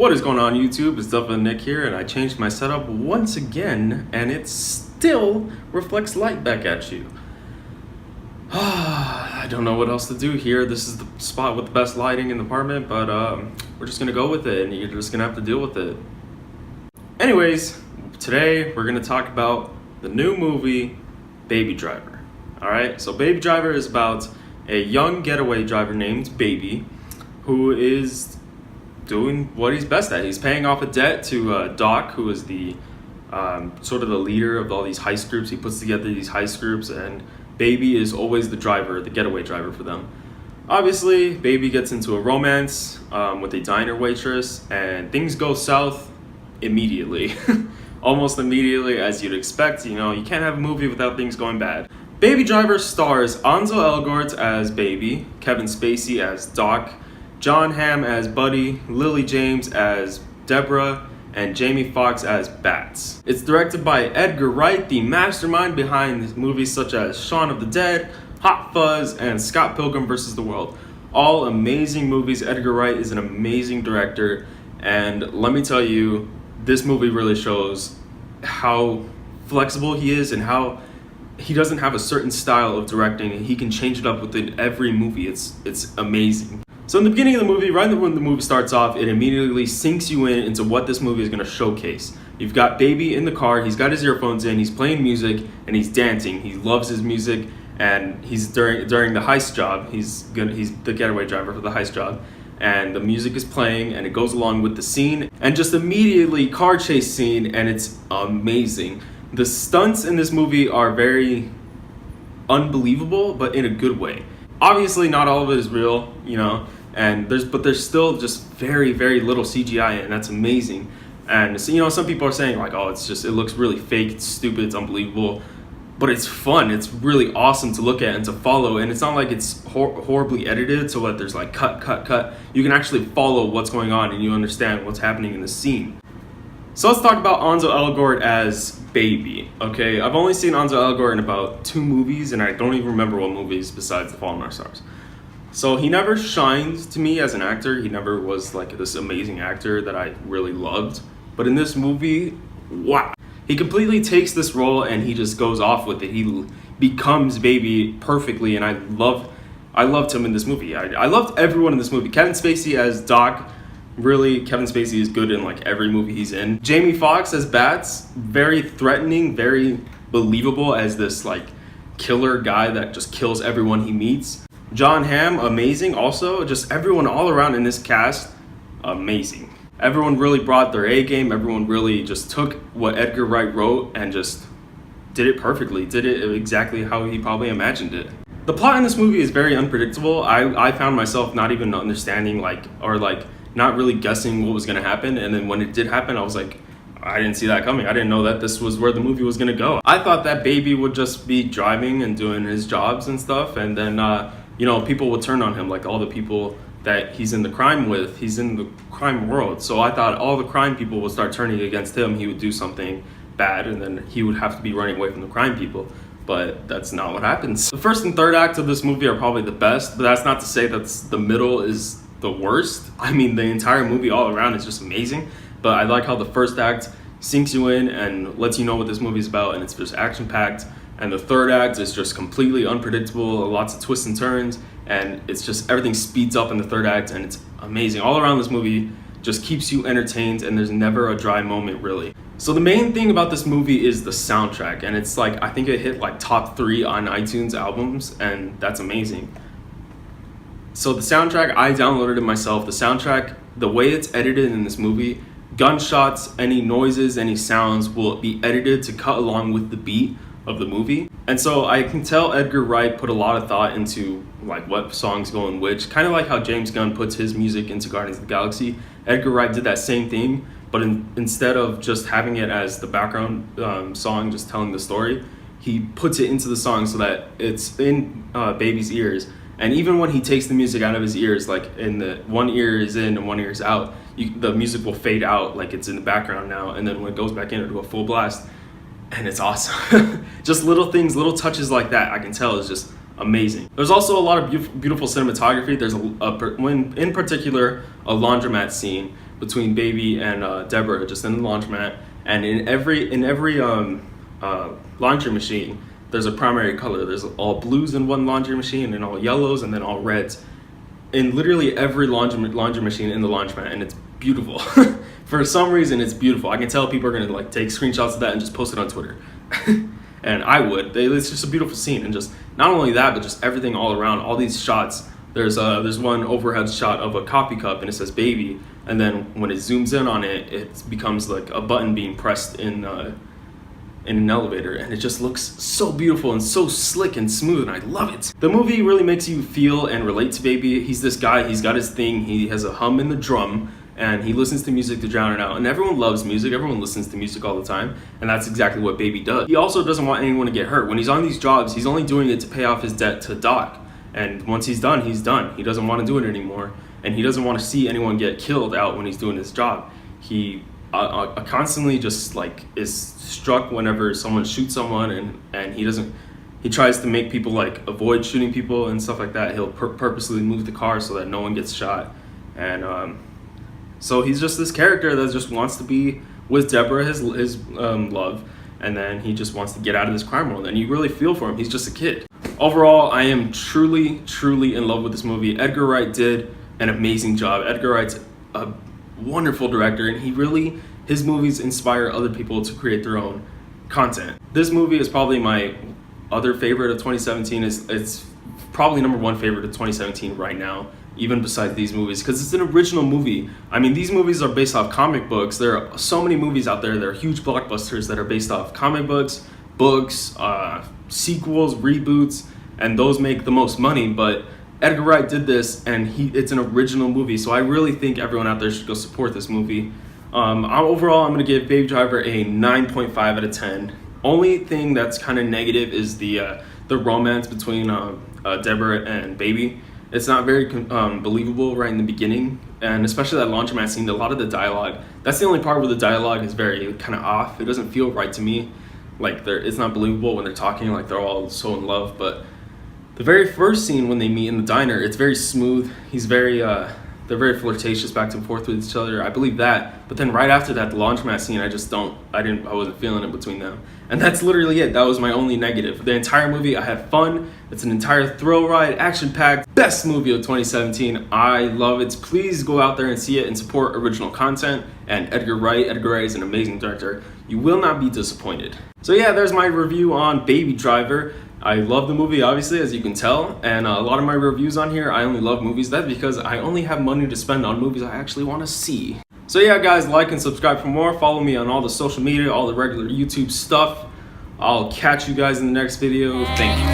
What is going on YouTube? It's Definitely Nick here, and I changed my setup once again, and it still reflects light back at you. I don't know what else to do here. This is the spot with the best lighting in the apartment, but we're just gonna go with it, and you're just gonna have to deal with it. Anyways, today we're gonna talk about the new movie, Baby Driver. Alright, so Baby Driver is about a young getaway driver named Baby, who is doing what he's best at. He's paying off a debt to Doc, who is the sort of the leader of all these heist groups. He puts together these heist groups, and Baby is always the driver, the getaway driver for them. Obviously, Baby gets into a romance with a diner waitress, and things go south immediately. Almost immediately, as you'd expect. You know, you can't have a movie without things going bad. Baby Driver stars Ansel Elgort as Baby, Kevin Spacey as Doc, John Hamm as Buddy, Lily James as Deborah, and Jamie Foxx as Bats. It's directed by Edgar Wright, the mastermind behind movies such as Shaun of the Dead, Hot Fuzz, and Scott Pilgrim vs. the World. All amazing movies. Edgar Wright is an amazing director, and let me tell you, this movie really shows how flexible he is and how he doesn't have a certain style of directing. He can change it up within every movie. It's amazing. So in the beginning of the movie, right when the movie starts off, it immediately sinks you in into what this movie is going to showcase. You've got Baby in the car, he's got his earphones in, he's playing music, and he's dancing. He loves his music, and he's during the heist job, he's the getaway driver for the heist job, and the music is playing, and it goes along with the scene, and just immediately car chase scene, and it's amazing. The stunts in this movie are very unbelievable, but in a good way. Obviously, not all of it is real, you know, and there's still just very, very little CGI, and that's amazing. And so, you know, some people are saying like, oh, it looks really fake, it's stupid, it's unbelievable, but it's fun. It's really awesome to look at and to follow, and it's not like it's horribly edited so that there's like cut. You can actually follow what's going on, and you understand what's happening in the scene. So let's talk about Ansel Elgort as Baby. Okay, I've only seen Ansel Elgort in about 2 movies, and I don't even remember what movies besides The Fault in Our Stars. So he never shined to me as an actor. He never was like this amazing actor that I really loved. But in this movie, wow. He completely takes this role and he just goes off with it. He becomes Baby perfectly, and I loved him in this movie. I loved everyone in this movie. Kevin Spacey as Doc. Really, Kevin Spacey is good in like every movie he's in. Jamie Foxx as Bats, very threatening, very believable as this like killer guy that just kills everyone he meets. John Hamm, amazing also. Just everyone all around in this cast, amazing. Everyone really brought their A game. Everyone really just took what Edgar Wright wrote and just did it perfectly. Did it exactly how he probably imagined it. The plot in this movie is very unpredictable. I found myself not even understanding not really guessing what was going to happen, and then when it did happen, I was like, I didn't see that coming. I didn't know that this was where the movie was going to go. I thought that Baby would just be driving and doing his jobs and stuff, and then people would turn on him, like all the people that he's in the crime with. He's in the crime world, so I thought all the crime people would start turning against him. He would do something bad, and then he would have to be running away from the crime people. But that's not what happens. The first and third act of this movie are probably the best, but that's not to say that the middle is the worst. I mean, the entire movie all around is just amazing, but I like how the first act sinks you in and lets you know what this movie is about, and it's just action-packed, and the third act is just completely unpredictable, lots of twists and turns, and it's just everything speeds up in the third act, and it's amazing. All around, this movie just keeps you entertained, and there's never a dry moment, really. So the main thing about this movie is the soundtrack, and it's like, I think it hit like top 3 on iTunes albums, and that's amazing. So the soundtrack, I downloaded it myself. The soundtrack, the way it's edited in this movie, gunshots, any noises, any sounds will be edited to cut along with the beat of the movie. And so I can tell Edgar Wright put a lot of thought into like what songs go in which, kind of like how James Gunn puts his music into Guardians of the Galaxy. Edgar Wright did that same thing, but instead of just having it as the background song, just telling the story, he puts it into the song so that it's in Baby's ears. And even when he takes the music out of his ears, like in the one ear is in and one ear is out, the music will fade out like it's in the background now, and then when it goes back in, it'll go full blast, and it's awesome. Just little things, little touches like that, I can tell is just amazing. There's also a lot of beautiful cinematography. There's in particular a laundromat scene between Baby and Deborah just in the laundromat, and in every laundry machine there's a primary color. There's all blues in one laundry machine and all yellows and then all reds in literally every laundry machine in the laundromat, and it's beautiful. For some reason it's beautiful. I can tell people are gonna like take screenshots of that and just post it on Twitter. And I would. It's just a beautiful scene, and just not only that, but just everything all around. All these shots. There's one overhead shot of a coffee cup, and it says Baby, and then when it zooms in on it, it becomes like a button being pressed in an elevator, and it just looks so beautiful and so slick and smooth, and I love it. The movie really makes you feel and relate to Baby. He's this guy. He's got his thing. He has a hum in the drum, and he listens to music to drown it out. And everyone loves music. Everyone listens to music all the time. And that's exactly what Baby does. He also doesn't want anyone to get hurt. When he's on these jobs, he's only doing it to pay off his debt to Doc. And once he's done, he's done. He doesn't want to do it anymore. And he doesn't want to see anyone get killed out when he's doing his job. He constantly just like is struck whenever someone shoots someone, and he tries to make people like avoid shooting people and stuff like that. He'll purposely move the car so that no one gets shot. And so he's just this character that just wants to be with Deborah, his love, and then he just wants to get out of this crime world, and you really feel for him. He's just a kid. Overall, I am truly, truly in love with this movie. Edgar Wright did an amazing job. Edgar Wright's a wonderful director, and his movies inspire other people to create their own content. This movie is probably my other favorite of 2017. It's probably number one favorite of 2017 right now, even besides these movies, because it's an original movie. I mean, these movies are based off comic books. There are so many movies out there that are huge blockbusters that are based off comic books, sequels, reboots, and those make the most money. But Edgar Wright did this, and it's an original movie, so I really think everyone out there should go support this movie. Overall, I'm going to give Baby Driver a 9.5 out of 10. Only thing that's kind of negative is the romance between Deborah and Baby. It's not very believable right in the beginning, and especially that laundromat scene. A lot of the dialogue, that's the only part where the dialogue is very kind of off. It doesn't feel right to me. Like it's not believable when they're talking like they're all so in love. But the very first scene when they meet in the diner, it's very smooth. They're very flirtatious back and forth with each other. I believe that. But then right after that, the laundromat scene, I wasn't feeling it between them. And that's literally it. That was my only negative. The entire movie, I had fun. It's an entire thrill ride, action-packed, best movie of 2017. I love it. Please go out there and see it and support original content. And Edgar Wright. Edgar Wright is an amazing director. You will not be disappointed. So yeah, there's my review on Baby Driver. I love the movie, obviously, as you can tell, and a lot of my reviews on here, I only love movies. That's because I only have money to spend on movies I actually want to see. So yeah, guys, like and subscribe for more. Follow me on all the social media, all the regular YouTube stuff. I'll catch you guys in the next video. Thank you.